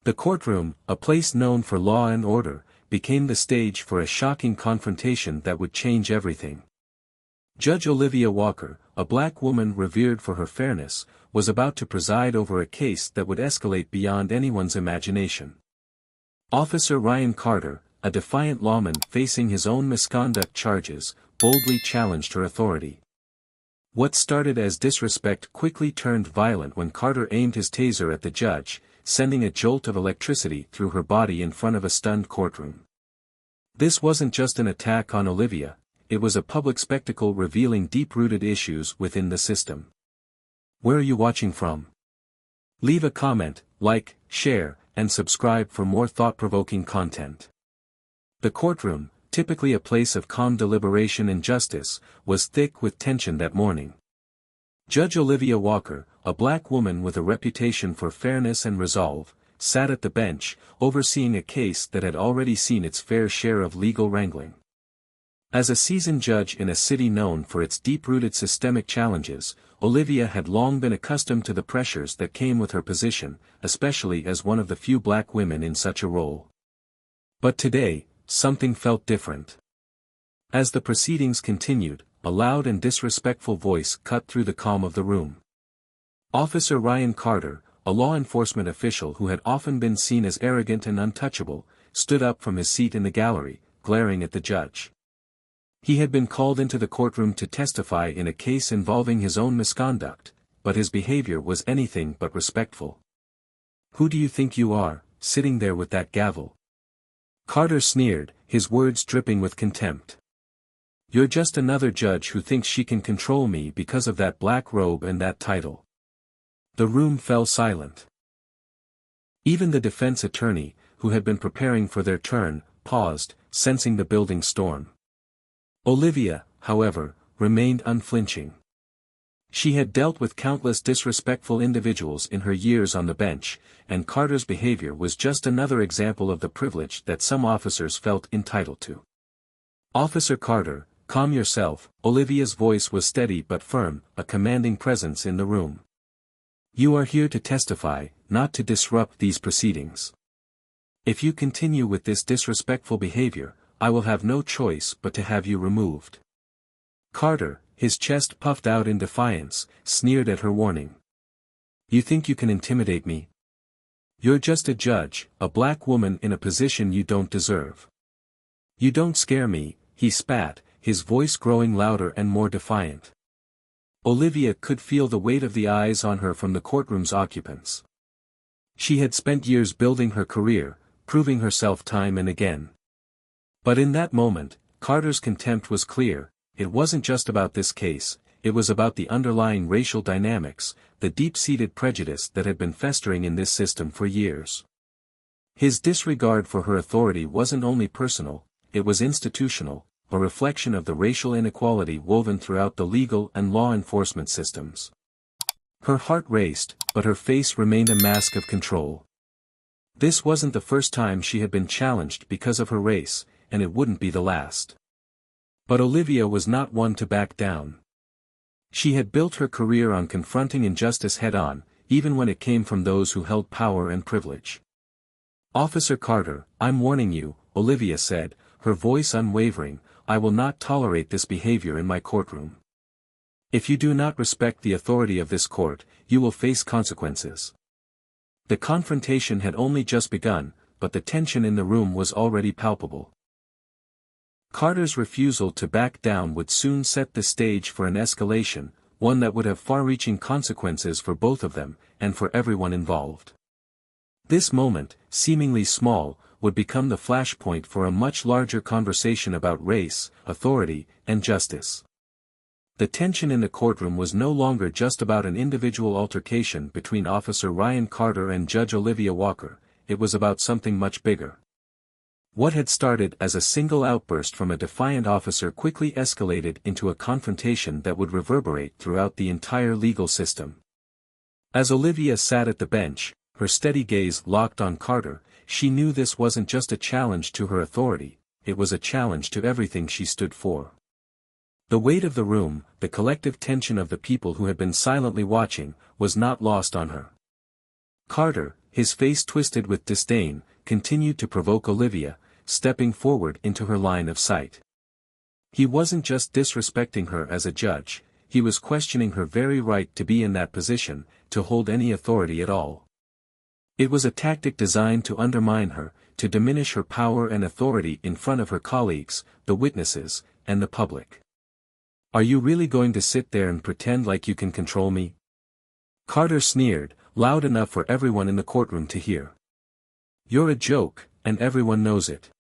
The courtroom, a place known for law and order, became the stage for a shocking confrontation that would change everything. Judge Olivia Walker, a black woman revered for her fairness, was about to preside over a case that would escalate beyond anyone's imagination. Officer Ryan Carter, a defiant lawman facing his own misconduct charges, boldly challenged her authority. What started as disrespect quickly turned violent when Carter aimed his taser at the judge, sending a jolt of electricity through her body in front of a stunned courtroom. This wasn't just an attack on Olivia, it was a public spectacle revealing deep-rooted issues within the system. Where are you watching from? Leave a comment, like, share, and subscribe for more thought-provoking content. The courtroom, typically a place of calm deliberation and justice, was thick with tension that morning. Judge Olivia Walker, a black woman with a reputation for fairness and resolve, sat at the bench, overseeing a case that had already seen its fair share of legal wrangling. As a seasoned judge in a city known for its deep-rooted systemic challenges, Olivia had long been accustomed to the pressures that came with her position, especially as one of the few black women in such a role. But today, something felt different. As the proceedings continued, a loud and disrespectful voice cut through the calm of the room. Officer Ryan Carter, a law enforcement official who had often been seen as arrogant and untouchable, stood up from his seat in the gallery, glaring at the judge. He had been called into the courtroom to testify in a case involving his own misconduct, but his behavior was anything but respectful. "Who do you think you are, sitting there with that gavel?" Carter sneered, his words dripping with contempt. "You're just another judge who thinks she can control me because of that black robe and that title." The room fell silent. Even the defense attorney, who had been preparing for their turn, paused, sensing the building storm. Olivia, however, remained unflinching. She had dealt with countless disrespectful individuals in her years on the bench, and Carter's behavior was just another example of the privilege that some officers felt entitled to. "Officer Carter, calm yourself." Olivia's voice was steady but firm, a commanding presence in the room. "You are here to testify, not to disrupt these proceedings. If you continue with this disrespectful behavior, I will have no choice but to have you removed." Carter, his chest puffed out in defiance, sneered at her warning. "You think you can intimidate me? You're just a judge, a black woman in a position you don't deserve. You don't scare me," he spat, his voice growing louder and more defiant. Olivia could feel the weight of the eyes on her from the courtroom's occupants. She had spent years building her career, proving herself time and again. But in that moment, Carter's contempt was clear. It wasn't just about this case, it was about the underlying racial dynamics, the deep-seated prejudice that had been festering in this system for years. His disregard for her authority wasn't only personal, it was institutional, a reflection of the racial inequality woven throughout the legal and law enforcement systems. Her heart raced, but her face remained a mask of control. This wasn't the first time she had been challenged because of her race, and it wouldn't be the last. But Olivia was not one to back down. She had built her career on confronting injustice head-on, even when it came from those who held power and privilege. "Officer Carter, I'm warning you," Olivia said, her voice unwavering, "I will not tolerate this behavior in my courtroom. If you do not respect the authority of this court, you will face consequences." The confrontation had only just begun, but the tension in the room was already palpable. Carter's refusal to back down would soon set the stage for an escalation, one that would have far-reaching consequences for both of them, and for everyone involved. This moment, seemingly small, would become the flashpoint for a much larger conversation about race, authority, and justice. The tension in the courtroom was no longer just about an individual altercation between Officer Ryan Carter and Judge Olivia Walker, it was about something much bigger. What had started as a single outburst from a defiant officer quickly escalated into a confrontation that would reverberate throughout the entire legal system. As Olivia sat at the bench, her steady gaze locked on Carter, she knew this wasn't just a challenge to her authority, it was a challenge to everything she stood for. The weight of the room, the collective tension of the people who had been silently watching, was not lost on her. Carter, his face twisted with disdain, continued to provoke Olivia, stepping forward into her line of sight. He wasn't just disrespecting her as a judge, he was questioning her very right to be in that position, to hold any authority at all. It was a tactic designed to undermine her, to diminish her power and authority in front of her colleagues, the witnesses, and the public. "Are you really going to sit there and pretend like you can control me?" Carter sneered, loud enough for everyone in the courtroom to hear. "You're a joke, and everyone knows it.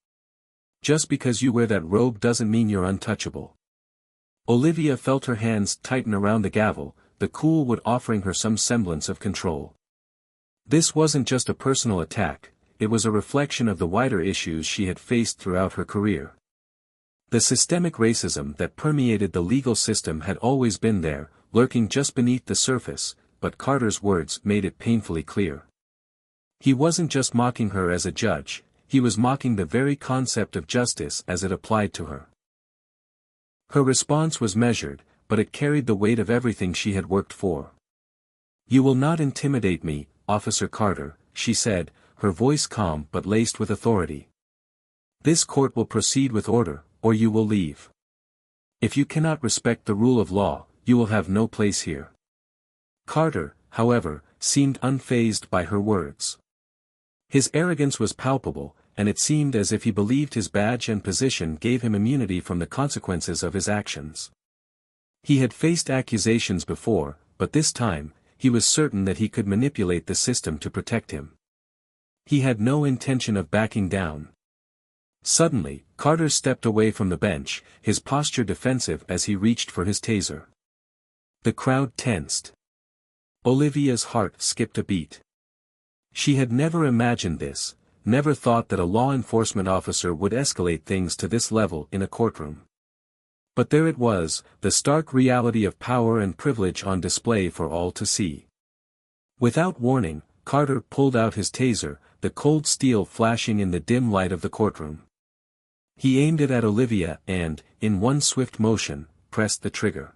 Just because you wear that robe doesn't mean you're untouchable." Olivia felt her hands tighten around the gavel, the cool wood offering her some semblance of control. This wasn't just a personal attack, it was a reflection of the wider issues she had faced throughout her career. The systemic racism that permeated the legal system had always been there, lurking just beneath the surface, but Carter's words made it painfully clear. He wasn't just mocking her as a judge, he was mocking the very concept of justice as it applied to her. Her response was measured, but it carried the weight of everything she had worked for. "You will not intimidate me, Officer Carter," she said, her voice calm but laced with authority. "This court will proceed with order, or you will leave. If you cannot respect the rule of law, you will have no place here." Carter, however, seemed unfazed by her words. His arrogance was palpable, and it seemed as if he believed his badge and position gave him immunity from the consequences of his actions. He had faced accusations before, but this time, he was certain that he could manipulate the system to protect him. He had no intention of backing down. Suddenly, Carter stepped away from the bench, his posture defensive as he reached for his taser. The crowd tensed. Olivia's heart skipped a beat. She had never imagined this, never thought that a law enforcement officer would escalate things to this level in a courtroom. But there it was, the stark reality of power and privilege on display for all to see. Without warning, Carter pulled out his taser, the cold steel flashing in the dim light of the courtroom. He aimed it at Olivia and, in one swift motion, pressed the trigger.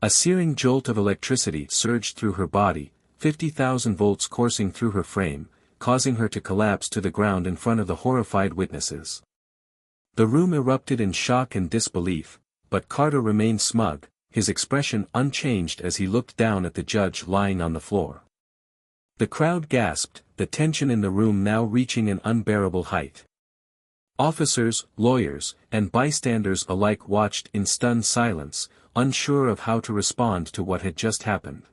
A searing jolt of electricity surged through her body, 50,000 volts coursing through her frame, causing her to collapse to the ground in front of the horrified witnesses. The room erupted in shock and disbelief, but Carter remained smug, his expression unchanged as he looked down at the judge lying on the floor. The crowd gasped, the tension in the room now reaching an unbearable height. Officers, lawyers, and bystanders alike watched in stunned silence, unsure of how to respond to what had just happened.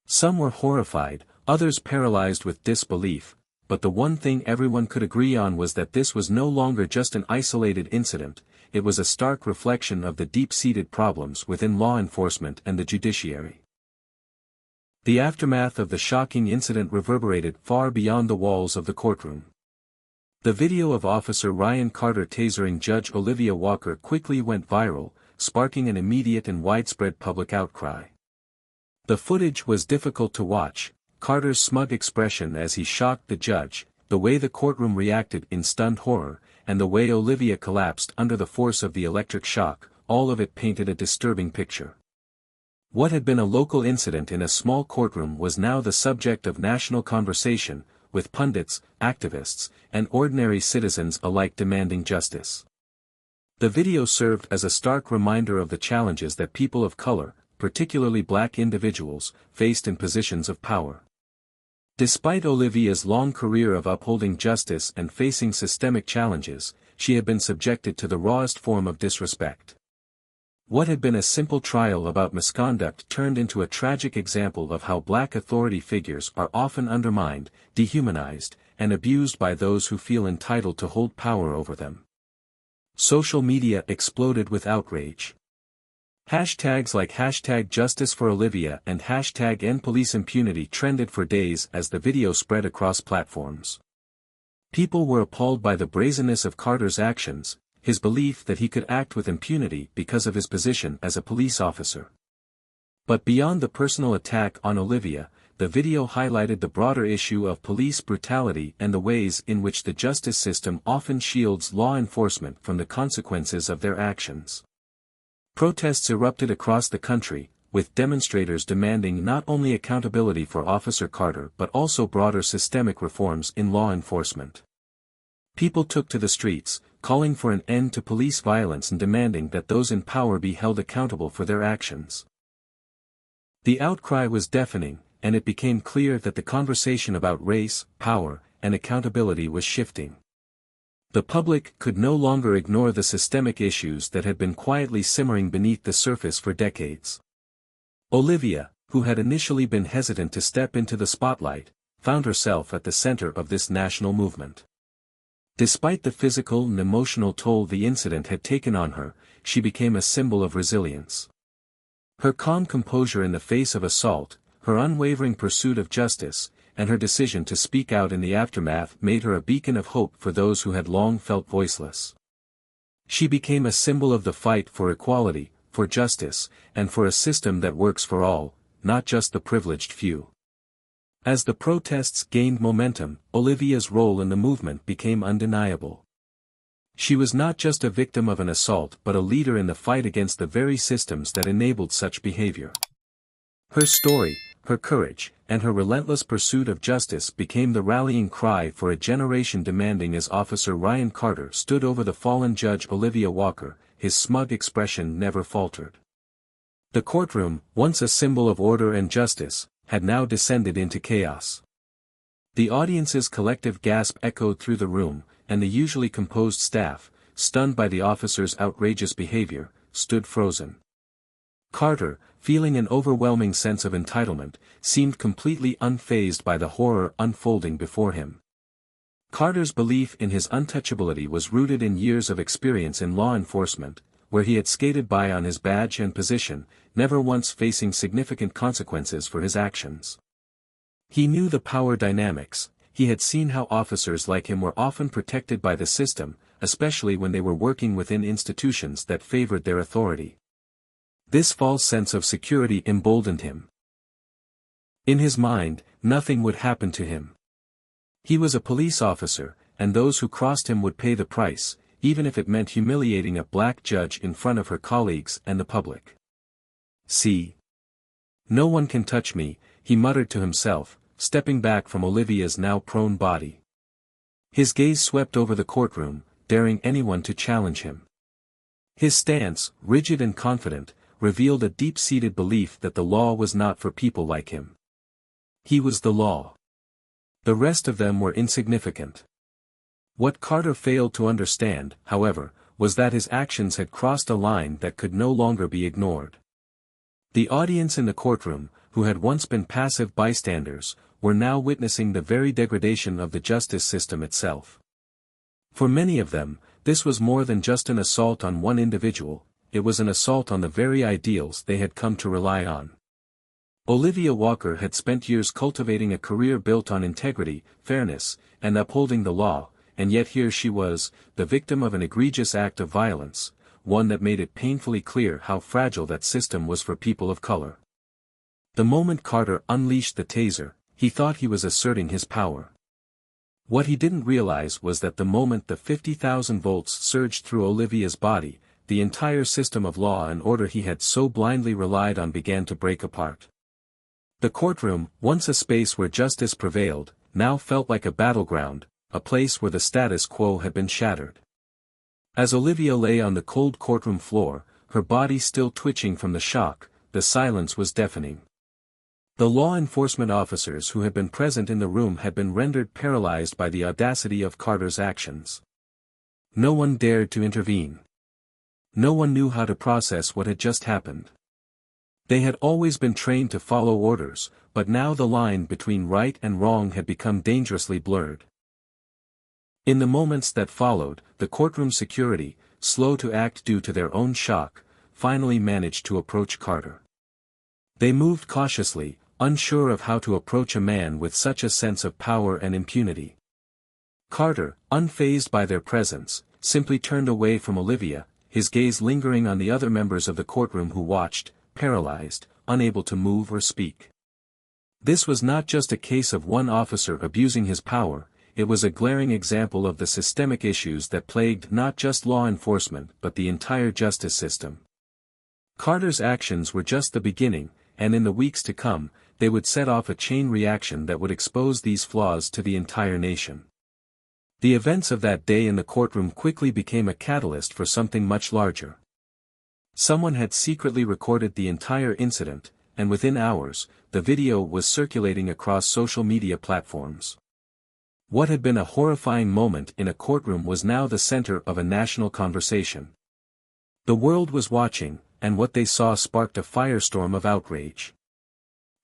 Some were horrified, others paralyzed with disbelief, but the one thing everyone could agree on was that this was no longer just an isolated incident, it was a stark reflection of the deep-seated problems within law enforcement and the judiciary. The aftermath of the shocking incident reverberated far beyond the walls of the courtroom. The video of Officer Ryan Carter tasering Judge Olivia Walker quickly went viral, sparking an immediate and widespread public outcry. The footage was difficult to watch, Carter's smug expression as he shocked the judge, the way the courtroom reacted in stunned horror, and the way Olivia collapsed under the force of the electric shock, all of it painted a disturbing picture. What had been a local incident in a small courtroom was now the subject of national conversation, with pundits, activists, and ordinary citizens alike demanding justice. The video served as a stark reminder of the challenges that people of color, particularly black individuals, faced in positions of power. Despite Olivia's long career of upholding justice and facing systemic challenges, she had been subjected to the rawest form of disrespect. What had been a simple trial about misconduct turned into a tragic example of how black authority figures are often undermined, dehumanized, and abused by those who feel entitled to hold power over them. Social media exploded with outrage. Hashtags like #JusticeForOlivia and #EndPoliceImpunity trended for days as the video spread across platforms. People were appalled by the brazenness of Carter's actions, his belief that he could act with impunity because of his position as a police officer. But beyond the personal attack on Olivia, the video highlighted the broader issue of police brutality and the ways in which the justice system often shields law enforcement from the consequences of their actions. Protests erupted across the country, with demonstrators demanding not only accountability for Officer Carter but also broader systemic reforms in law enforcement. People took to the streets, calling for an end to police violence and demanding that those in power be held accountable for their actions. The outcry was deafening, and it became clear that the conversation about race, power, and accountability was shifting. The public could no longer ignore the systemic issues that had been quietly simmering beneath the surface for decades. Olivia, who had initially been hesitant to step into the spotlight, found herself at the center of this national movement. Despite the physical and emotional toll the incident had taken on her, she became a symbol of resilience. Her calm composure in the face of assault, her unwavering pursuit of justice, and her decision to speak out in the aftermath made her a beacon of hope for those who had long felt voiceless. She became a symbol of the fight for equality, for justice, and for a system that works for all, not just the privileged few. As the protests gained momentum, Olivia's role in the movement became undeniable. She was not just a victim of an assault but a leader in the fight against the very systems that enabled such behavior. Her story, her courage, and her relentless pursuit of justice became the rallying cry for a generation demanding. As Officer Ryan Carter stood over the fallen Judge Olivia Walker, his smug expression never faltered. The courtroom, once a symbol of order and justice, had now descended into chaos. The audience's collective gasp echoed through the room, and the usually composed staff, stunned by the officer's outrageous behavior, stood frozen. Carter, feeling an overwhelming sense of entitlement, seemed completely unfazed by the horror unfolding before him. Carter's belief in his untouchability was rooted in years of experience in law enforcement, where he had skated by on his badge and position, never once facing significant consequences for his actions. He knew the power dynamics. He had seen how officers like him were often protected by the system, especially when they were working within institutions that favored their authority. This false sense of security emboldened him. In his mind, nothing would happen to him. He was a police officer, and those who crossed him would pay the price, even if it meant humiliating a black judge in front of her colleagues and the public. "See. No one can touch me," he muttered to himself, stepping back from Olivia's now prone body. His gaze swept over the courtroom, daring anyone to challenge him. His stance, rigid and confident, revealed a deep-seated belief that the law was not for people like him. He was the law. The rest of them were insignificant. What Carter failed to understand, however, was that his actions had crossed a line that could no longer be ignored. The audience in the courtroom, who had once been passive bystanders, were now witnessing the very degradation of the justice system itself. For many of them, this was more than just an assault on one individual, it was an assault on the very ideals they had come to rely on. Olivia Walker had spent years cultivating a career built on integrity, fairness, and upholding the law, and yet here she was, the victim of an egregious act of violence, one that made it painfully clear how fragile that system was for people of color. The moment Carter unleashed the taser, he thought he was asserting his power. What he didn't realize was that the moment the 50,000 volts surged through Olivia's body, the entire system of law and order he had so blindly relied on began to break apart. The courtroom, once a space where justice prevailed, now felt like a battleground, a place where the status quo had been shattered. As Olivia lay on the cold courtroom floor, her body still twitching from the shock, the silence was deafening. The law enforcement officers who had been present in the room had been rendered paralyzed by the audacity of Carter's actions. No one dared to intervene. No one knew how to process what had just happened. They had always been trained to follow orders, but now the line between right and wrong had become dangerously blurred. In the moments that followed, the courtroom security, slow to act due to their own shock, finally managed to approach Carter. They moved cautiously, unsure of how to approach a man with such a sense of power and impunity. Carter, unfazed by their presence, simply turned away from Olivia, his gaze lingering on the other members of the courtroom who watched, paralyzed, unable to move or speak. This was not just a case of one officer abusing his power, it was a glaring example of the systemic issues that plagued not just law enforcement but the entire justice system. Carter's actions were just the beginning, and in the weeks to come, they would set off a chain reaction that would expose these flaws to the entire nation. The events of that day in the courtroom quickly became a catalyst for something much larger. Someone had secretly recorded the entire incident, and within hours, the video was circulating across social media platforms. What had been a horrifying moment in a courtroom was now the center of a national conversation. The world was watching, and what they saw sparked a firestorm of outrage.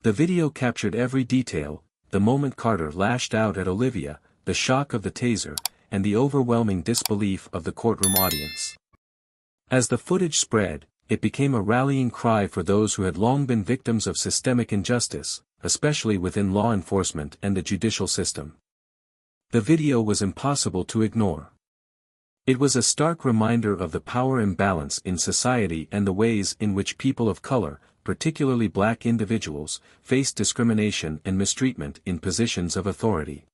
The video captured every detail: the moment Carter lashed out at Olivia, the shock of the taser, and the overwhelming disbelief of the courtroom audience. As the footage spread, it became a rallying cry for those who had long been victims of systemic injustice, especially within law enforcement and the judicial system. The video was impossible to ignore. It was a stark reminder of the power imbalance in society and the ways in which people of color, particularly black individuals, face discrimination and mistreatment in positions of authority.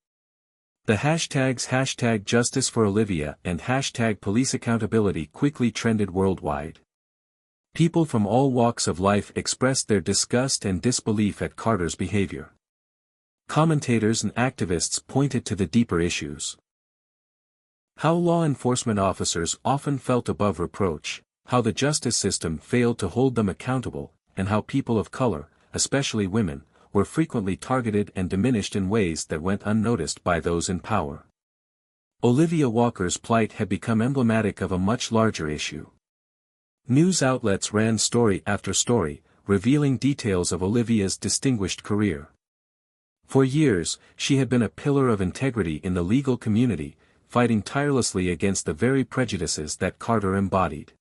The hashtags #JusticeForOlivia and #PoliceAccountability quickly trended worldwide. People from all walks of life expressed their disgust and disbelief at Carter's behavior. Commentators and activists pointed to the deeper issues. How law enforcement officers often felt above reproach, how the justice system failed to hold them accountable, and how people of color, especially women, were frequently targeted and diminished in ways that went unnoticed by those in power. Olivia Walker's plight had become emblematic of a much larger issue. News outlets ran story after story, revealing details of Olivia's distinguished career. For years, she had been a pillar of integrity in the legal community, fighting tirelessly against the very prejudices that Carter embodied.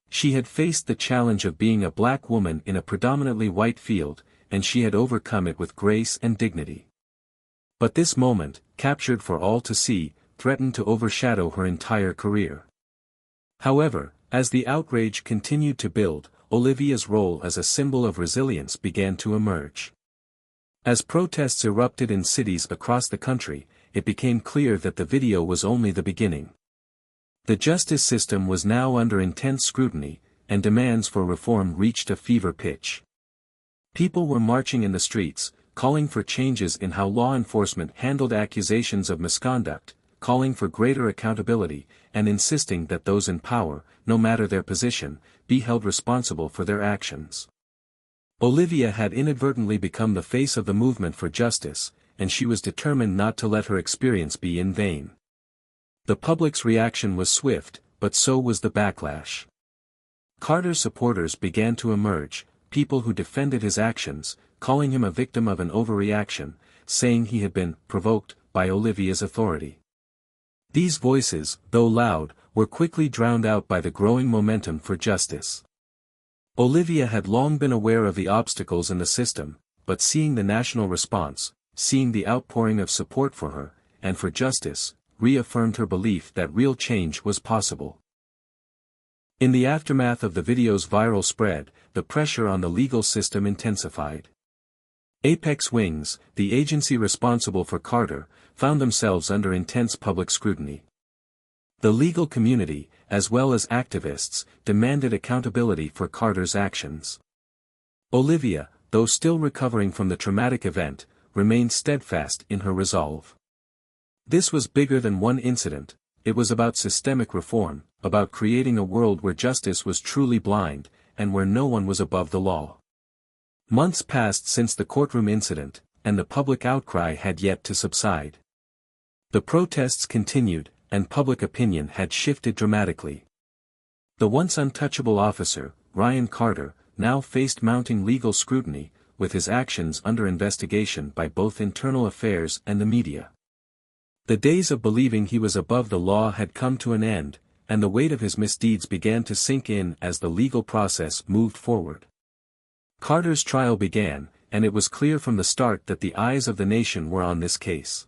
She had faced the challenge of being a black woman in a predominantly white field, and she had overcome it with grace and dignity. But this moment, captured for all to see, threatened to overshadow her entire career. However, as the outrage continued to build, Olivia's role as a symbol of resilience began to emerge. As protests erupted in cities across the country, it became clear that the video was only the beginning. The justice system was now under intense scrutiny, and demands for reform reached a fever pitch. People were marching in the streets, calling for changes in how law enforcement handled accusations of misconduct, calling for greater accountability, and insisting that those in power, no matter their position, be held responsible for their actions. Olivia had inadvertently become the face of the movement for justice, and she was determined not to let her experience be in vain. The public's reaction was swift, but so was the backlash. Carter's supporters began to emerge, people who defended his actions, calling him a victim of an overreaction, saying he had been provoked by Olivia's authority. These voices, though loud, were quickly drowned out by the growing momentum for justice. Olivia had long been aware of the obstacles in the system, but seeing the national response, seeing the outpouring of support for her, and for justice, reaffirmed her belief that real change was possible. In the aftermath of the video's viral spread, the pressure on the legal system intensified. Apex Wings, the agency responsible for Carter, found themselves under intense public scrutiny. The legal community, as well as activists, demanded accountability for Carter's actions. Olivia, though still recovering from the traumatic event, remained steadfast in her resolve. This was bigger than one incident. It was about systemic reform, about creating a world where justice was truly blind, and where no one was above the law. Months passed since the courtroom incident, and the public outcry had yet to subside. The protests continued, and public opinion had shifted dramatically. The once untouchable officer, Ryan Carter, now faced mounting legal scrutiny, with his actions under investigation by both internal affairs and the media. The days of believing he was above the law had come to an end, and the weight of his misdeeds began to sink in as the legal process moved forward. Carter's trial began, and it was clear from the start that the eyes of the nation were on this case.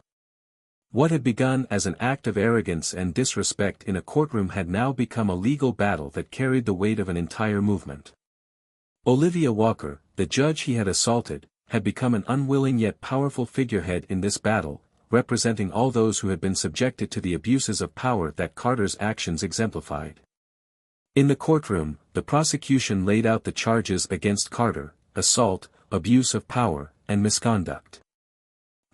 What had begun as an act of arrogance and disrespect in a courtroom had now become a legal battle that carried the weight of an entire movement. Olivia Walker, the judge he had assaulted, had become an unwilling yet powerful figurehead in this battle, representing all those who had been subjected to the abuses of power that Carter's actions exemplified. In the courtroom, the prosecution laid out the charges against Carter: assault, abuse of power, and misconduct.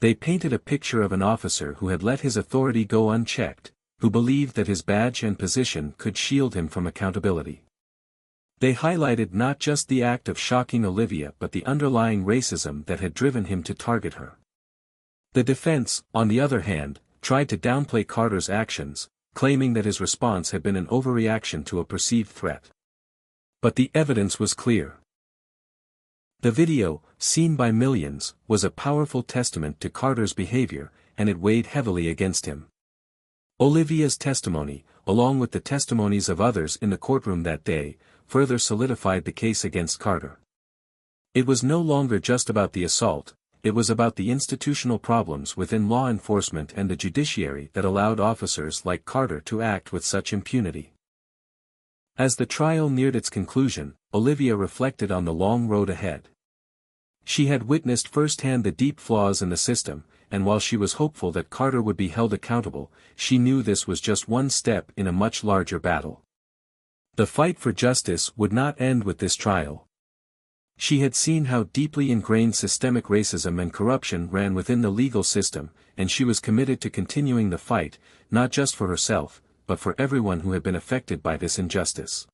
They painted a picture of an officer who had let his authority go unchecked, who believed that his badge and position could shield him from accountability. They highlighted not just the act of shocking Olivia but the underlying racism that had driven him to target her. The defense, on the other hand, tried to downplay Carter's actions, claiming that his response had been an overreaction to a perceived threat. But the evidence was clear. The video, seen by millions, was a powerful testament to Carter's behavior, and it weighed heavily against him. Olivia's testimony, along with the testimonies of others in the courtroom that day, further solidified the case against Carter. It was no longer just about the assault, it was about the institutional problems within law enforcement and the judiciary that allowed officers like Carter to act with such impunity. As the trial neared its conclusion, Olivia reflected on the long road ahead. She had witnessed firsthand the deep flaws in the system, and while she was hopeful that Carter would be held accountable, she knew this was just one step in a much larger battle. The fight for justice would not end with this trial. She had seen how deeply ingrained systemic racism and corruption ran within the legal system, and she was committed to continuing the fight, not just for herself, but for everyone who had been affected by this injustice.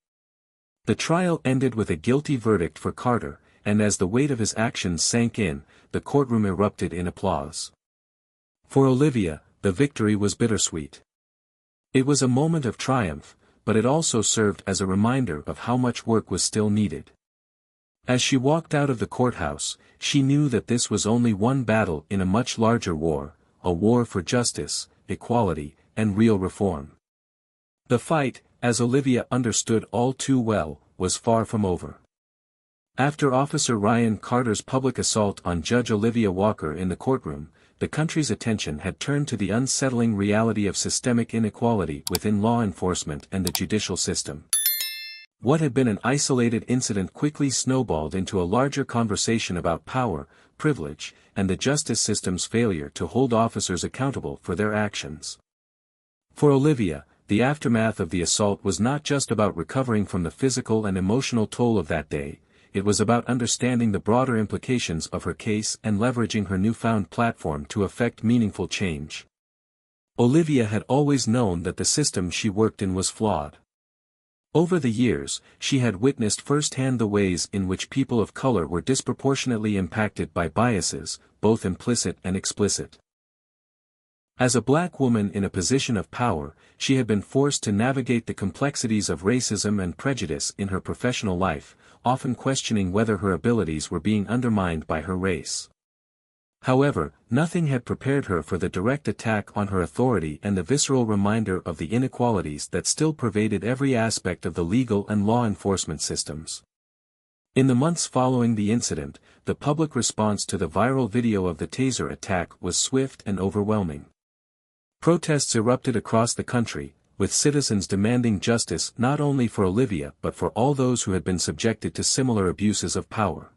The trial ended with a guilty verdict for Carter, and as the weight of his actions sank in, the courtroom erupted in applause. For Olivia, the victory was bittersweet. It was a moment of triumph, but it also served as a reminder of how much work was still needed. As she walked out of the courthouse, she knew that this was only one battle in a much larger war, a war for justice, equality, and real reform. The fight, as Olivia understood all too well, was far from over. After Officer Ryan Carter's public assault on Judge Olivia Walker in the courtroom, the country's attention had turned to the unsettling reality of systemic inequality within law enforcement and the judicial system. What had been an isolated incident quickly snowballed into a larger conversation about power, privilege, and the justice system's failure to hold officers accountable for their actions. For Olivia, the aftermath of the assault was not just about recovering from the physical and emotional toll of that day, it was about understanding the broader implications of her case and leveraging her newfound platform to effect meaningful change. Olivia had always known that the system she worked in was flawed. Over the years, she had witnessed firsthand the ways in which people of color were disproportionately impacted by biases, both implicit and explicit. As a black woman in a position of power, she had been forced to navigate the complexities of racism and prejudice in her professional life, often questioning whether her abilities were being undermined by her race. However, nothing had prepared her for the direct attack on her authority and the visceral reminder of the inequalities that still pervaded every aspect of the legal and law enforcement systems. In the months following the incident, the public response to the viral video of the Taser attack was swift and overwhelming. Protests erupted across the country, with citizens demanding justice not only for Olivia but for all those who had been subjected to similar abuses of power.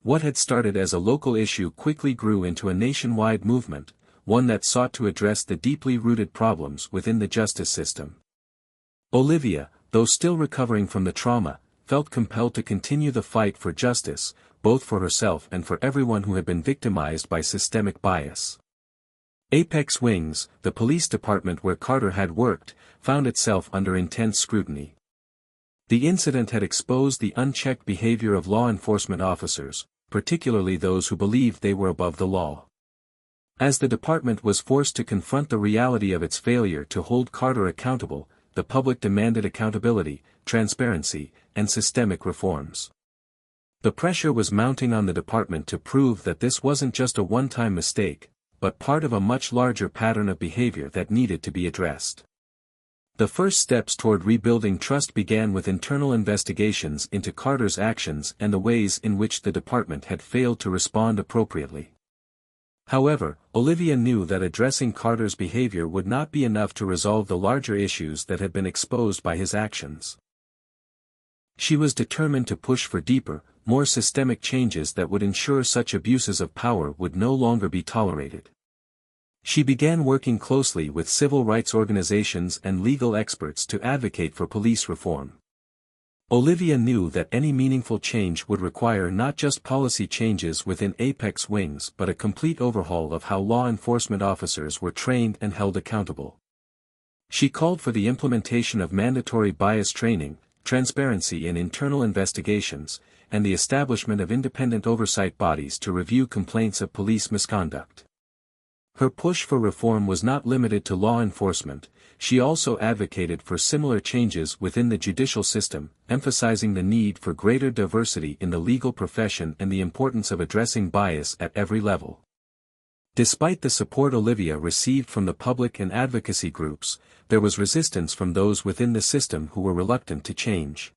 What had started as a local issue quickly grew into a nationwide movement, one that sought to address the deeply rooted problems within the justice system. Olivia, though still recovering from the trauma, felt compelled to continue the fight for justice, both for herself and for everyone who had been victimized by systemic bias. Apex Wings, the police department where Carter had worked, found itself under intense scrutiny. The incident had exposed the unchecked behavior of law enforcement officers, particularly those who believed they were above the law. As the department was forced to confront the reality of its failure to hold Carter accountable, the public demanded accountability, transparency, and systemic reforms. The pressure was mounting on the department to prove that this wasn't just a one-time mistake, but part of a much larger pattern of behavior that needed to be addressed. The first steps toward rebuilding trust began with internal investigations into Carter's actions and the ways in which the department had failed to respond appropriately. However, Olivia knew that addressing Carter's behavior would not be enough to resolve the larger issues that had been exposed by his actions. She was determined to push for deeper, more systemic changes that would ensure such abuses of power would no longer be tolerated. She began working closely with civil rights organizations and legal experts to advocate for police reform. Olivia knew that any meaningful change would require not just policy changes within Apex wings but a complete overhaul of how law enforcement officers were trained and held accountable. She called for the implementation of mandatory bias training, transparency in internal investigations, and the establishment of independent oversight bodies to review complaints of police misconduct. Her push for reform was not limited to law enforcement. She also advocated for similar changes within the judicial system, emphasizing the need for greater diversity in the legal profession and the importance of addressing bias at every level. Despite the support Olivia received from the public and advocacy groups, there was resistance from those within the system who were reluctant to change.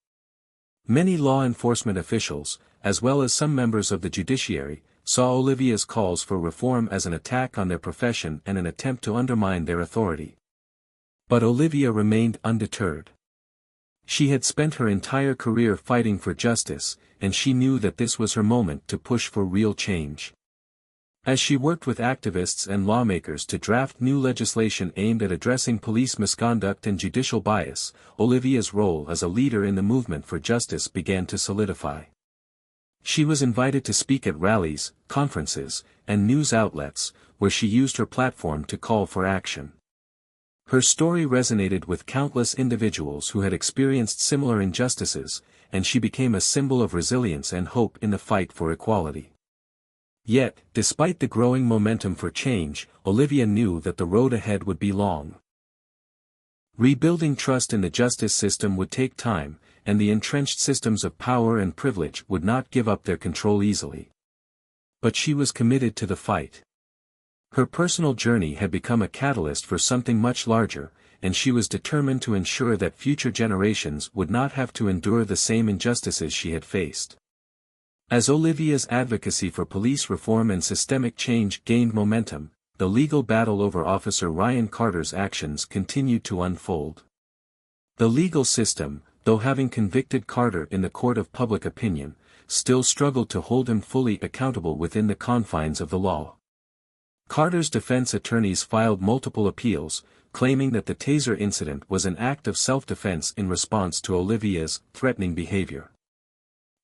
Many law enforcement officials, as well as some members of the judiciary, saw Olivia's calls for reform as an attack on their profession and an attempt to undermine their authority. But Olivia remained undeterred. She had spent her entire career fighting for justice, and she knew that this was her moment to push for real change. As she worked with activists and lawmakers to draft new legislation aimed at addressing police misconduct and judicial bias, Olivia's role as a leader in the movement for justice began to solidify. She was invited to speak at rallies, conferences, and news outlets, where she used her platform to call for action. Her story resonated with countless individuals who had experienced similar injustices, and she became a symbol of resilience and hope in the fight for equality. Yet, despite the growing momentum for change, Olivia knew that the road ahead would be long. Rebuilding trust in the justice system would take time, and the entrenched systems of power and privilege would not give up their control easily. But she was committed to the fight. Her personal journey had become a catalyst for something much larger, and she was determined to ensure that future generations would not have to endure the same injustices she had faced. As Olivia's advocacy for police reform and systemic change gained momentum, the legal battle over Officer Ryan Carter's actions continued to unfold. The legal system, though having convicted Carter in the court of public opinion, still struggled to hold him fully accountable within the confines of the law. Carter's defense attorneys filed multiple appeals, claiming that the Taser incident was an act of self-defense in response to Olivia's threatening behavior.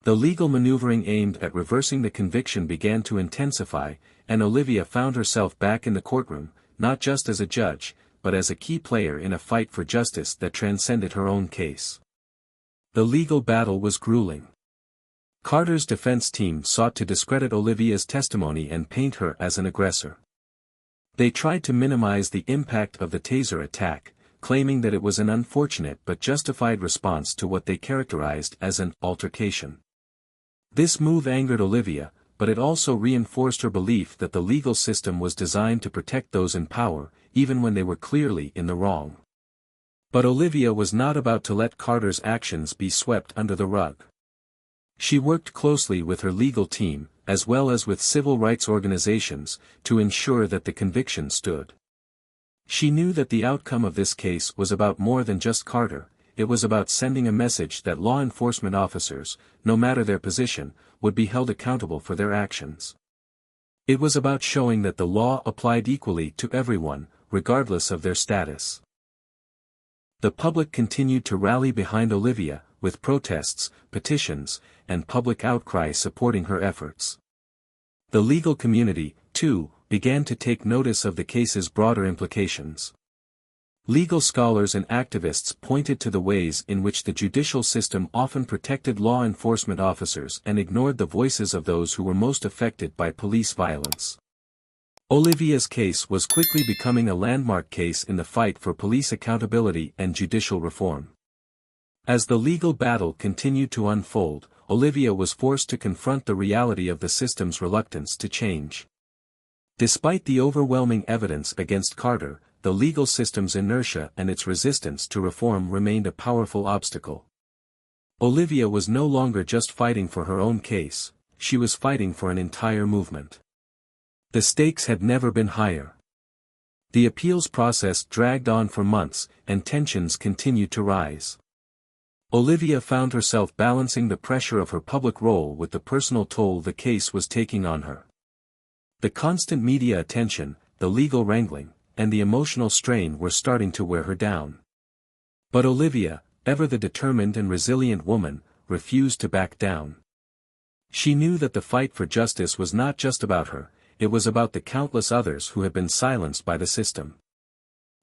The legal maneuvering aimed at reversing the conviction began to intensify, and Olivia found herself back in the courtroom, not just as a judge, but as a key player in a fight for justice that transcended her own case. The legal battle was grueling. Carter's defense team sought to discredit Olivia's testimony and paint her as an aggressor. They tried to minimize the impact of the Taser attack, claiming that it was an unfortunate but justified response to what they characterized as an altercation. This move angered Olivia, but it also reinforced her belief that the legal system was designed to protect those in power, even when they were clearly in the wrong. But Olivia was not about to let Carter's actions be swept under the rug. She worked closely with her legal team, as well as with civil rights organizations, to ensure that the conviction stood. She knew that the outcome of this case was about more than just Carter. It was about sending a message that law enforcement officers, no matter their position, would be held accountable for their actions. It was about showing that the law applied equally to everyone, regardless of their status. The public continued to rally behind Olivia, with protests, petitions, and public outcry supporting her efforts. The legal community, too, began to take notice of the case's broader implications. Legal scholars and activists pointed to the ways in which the judicial system often protected law enforcement officers and ignored the voices of those who were most affected by police violence. Olivia's case was quickly becoming a landmark case in the fight for police accountability and judicial reform. As the legal battle continued to unfold, Olivia was forced to confront the reality of the system's reluctance to change. Despite the overwhelming evidence against Carter, the legal system's inertia and its resistance to reform remained a powerful obstacle. Olivia was no longer just fighting for her own case, she was fighting for an entire movement. The stakes had never been higher. The appeals process dragged on for months, and tensions continued to rise. Olivia found herself balancing the pressure of her public role with the personal toll the case was taking on her. The constant media attention, the legal wrangling, and the emotional strain were starting to wear her down. But Olivia, ever the determined and resilient woman, refused to back down. She knew that the fight for justice was not just about her, it was about the countless others who had been silenced by the system.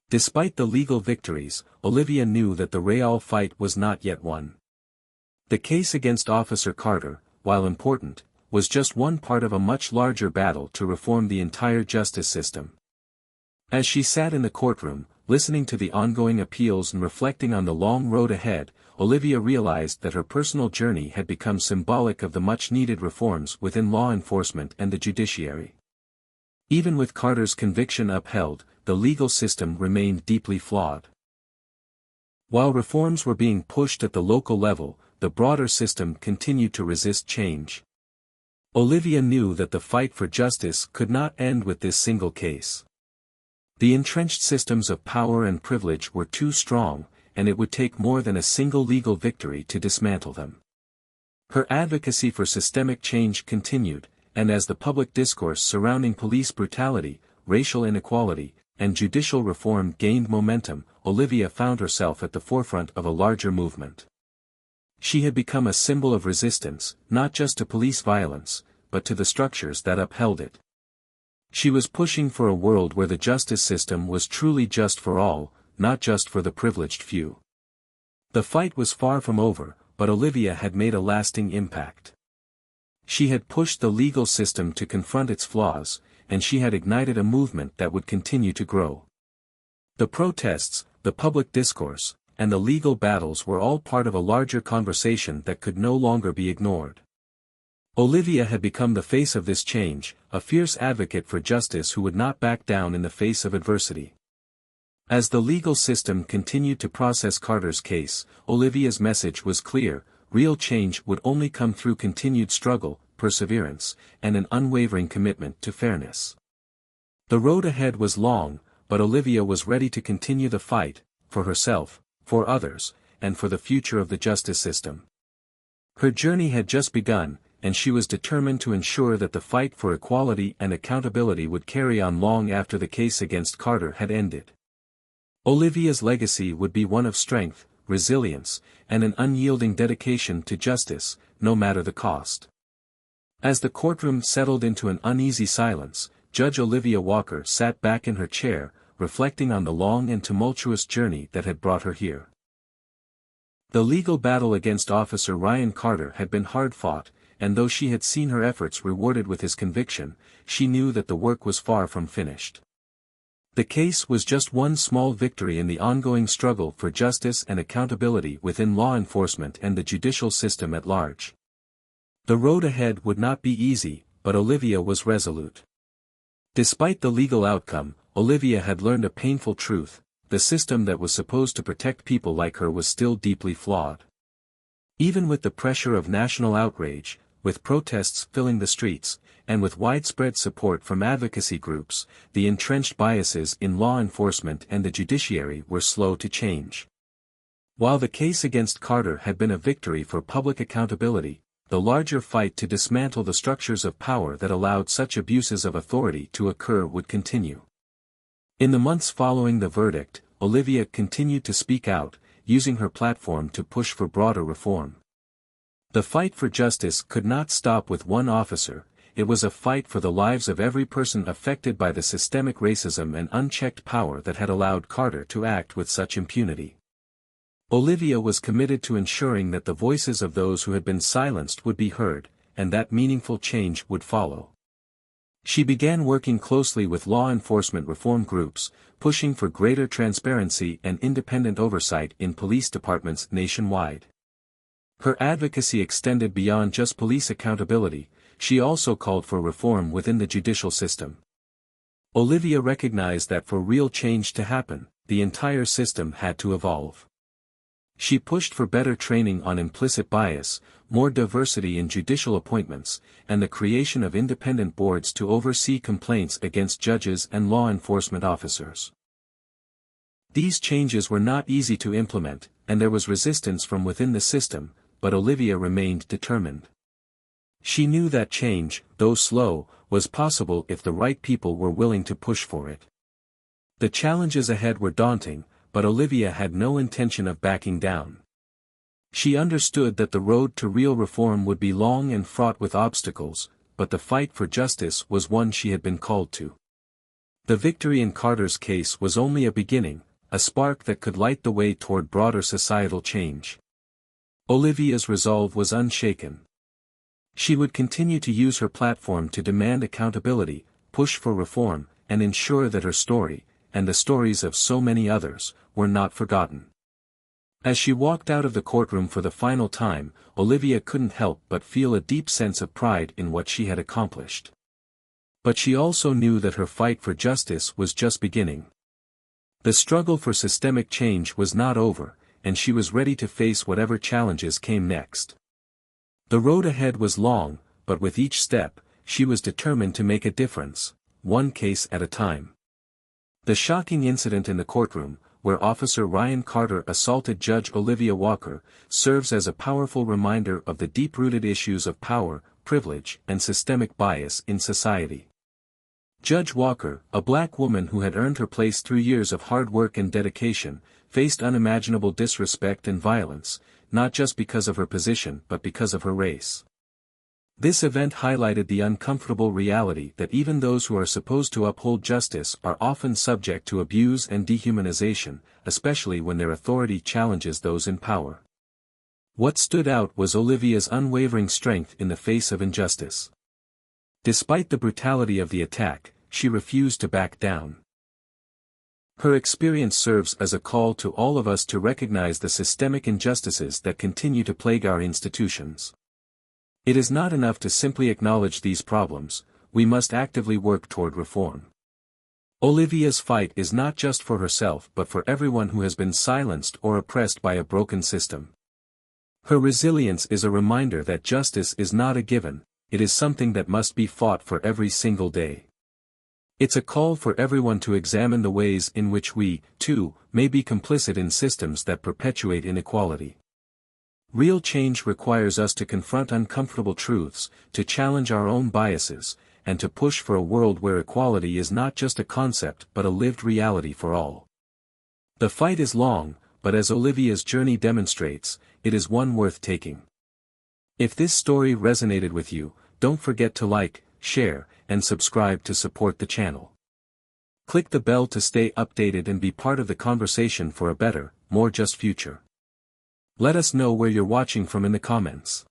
Despite the legal victories, Olivia knew that the real fight was not yet won. The case against Officer Carter, while important, was just one part of a much larger battle to reform the entire justice system. As she sat in the courtroom, listening to the ongoing appeals and reflecting on the long road ahead, Olivia realized that her personal journey had become symbolic of the much-needed reforms within law enforcement and the judiciary. Even with Carter's conviction upheld, the legal system remained deeply flawed. While reforms were being pushed at the local level, the broader system continued to resist change. Olivia knew that the fight for justice could not end with this single case. The entrenched systems of power and privilege were too strong, and it would take more than a single legal victory to dismantle them. Her advocacy for systemic change continued, and as the public discourse surrounding police brutality, racial inequality, and judicial reform gained momentum, Olivia found herself at the forefront of a larger movement. She had become a symbol of resistance, not just to police violence, but to the structures that upheld it. She was pushing for a world where the justice system was truly just for all, not just for the privileged few. The fight was far from over, but Olivia had made a lasting impact. She had pushed the legal system to confront its flaws, and she had ignited a movement that would continue to grow. The protests, the public discourse, and the legal battles were all part of a larger conversation that could no longer be ignored. Olivia had become the face of this change, a fierce advocate for justice who would not back down in the face of adversity. As the legal system continued to process Carter's case, Olivia's message was clear: real change would only come through continued struggle, perseverance, and an unwavering commitment to fairness. The road ahead was long, but Olivia was ready to continue the fight, for herself, for others, and for the future of the justice system. Her journey had just begun, and she was determined to ensure that the fight for equality and accountability would carry on long after the case against Carter had ended. Olivia's legacy would be one of strength, resilience, and an unyielding dedication to justice, no matter the cost. As the courtroom settled into an uneasy silence, Judge Olivia Walker sat back in her chair, reflecting on the long and tumultuous journey that had brought her here. The legal battle against Officer Ryan Carter had been hard-fought, and though she had seen her efforts rewarded with his conviction, she knew that the work was far from finished. The case was just one small victory in the ongoing struggle for justice and accountability within law enforcement and the judicial system at large. The road ahead would not be easy, but Olivia was resolute. Despite the legal outcome, Olivia had learned a painful truth: the system that was supposed to protect people like her was still deeply flawed. Even with the pressure of national outrage, with protests filling the streets, and with widespread support from advocacy groups, the entrenched biases in law enforcement and the judiciary were slow to change. While the case against Carter had been a victory for public accountability, the larger fight to dismantle the structures of power that allowed such abuses of authority to occur would continue. In the months following the verdict, Olivia continued to speak out, using her platform to push for broader reform. The fight for justice could not stop with one officer; it was a fight for the lives of every person affected by the systemic racism and unchecked power that had allowed Carter to act with such impunity. Olivia was committed to ensuring that the voices of those who had been silenced would be heard, and that meaningful change would follow. She began working closely with law enforcement reform groups, pushing for greater transparency and independent oversight in police departments nationwide. Her advocacy extended beyond just police accountability; she also called for reform within the judicial system. Olivia recognized that for real change to happen, the entire system had to evolve. She pushed for better training on implicit bias, more diversity in judicial appointments, and the creation of independent boards to oversee complaints against judges and law enforcement officers. These changes were not easy to implement, and there was resistance from within the system, but Olivia remained determined. She knew that change, though slow, was possible if the right people were willing to push for it. The challenges ahead were daunting, but Olivia had no intention of backing down. She understood that the road to real reform would be long and fraught with obstacles, but the fight for justice was one she had been called to. The victory in Carter's case was only a beginning, a spark that could light the way toward broader societal change. Olivia's resolve was unshaken. She would continue to use her platform to demand accountability, push for reform, and ensure that her story, and the stories of so many others, were not forgotten. As she walked out of the courtroom for the final time, Olivia couldn't help but feel a deep sense of pride in what she had accomplished. But she also knew that her fight for justice was just beginning. The struggle for systemic change was not over, and she was ready to face whatever challenges came next. The road ahead was long, but with each step, she was determined to make a difference, one case at a time. The shocking incident in the courtroom, where Officer Ryan Carter assaulted Judge Olivia Walker, serves as a powerful reminder of the deep-rooted issues of power, privilege, and systemic bias in society. Judge Walker, a black woman who had earned her place through years of hard work and dedication, faced unimaginable disrespect and violence, not just because of her position but because of her race. This event highlighted the uncomfortable reality that even those who are supposed to uphold justice are often subject to abuse and dehumanization, especially when their authority challenges those in power. What stood out was Olivia's unwavering strength in the face of injustice. Despite the brutality of the attack, she refused to back down. Her experience serves as a call to all of us to recognize the systemic injustices that continue to plague our institutions. It is not enough to simply acknowledge these problems, we must actively work toward reform. Olivia's fight is not just for herself but for everyone who has been silenced or oppressed by a broken system. Her resilience is a reminder that justice is not a given, it is something that must be fought for every single day. It's a call for everyone to examine the ways in which we, too, may be complicit in systems that perpetuate inequality. Real change requires us to confront uncomfortable truths, to challenge our own biases, and to push for a world where equality is not just a concept but a lived reality for all. The fight is long, but as Olivia's journey demonstrates, it is one worth taking. If this story resonated with you, don't forget to like, share, and subscribe to support the channel. Click the bell to stay updated and be part of the conversation for a better, more just future. Let us know where you're watching from in the comments.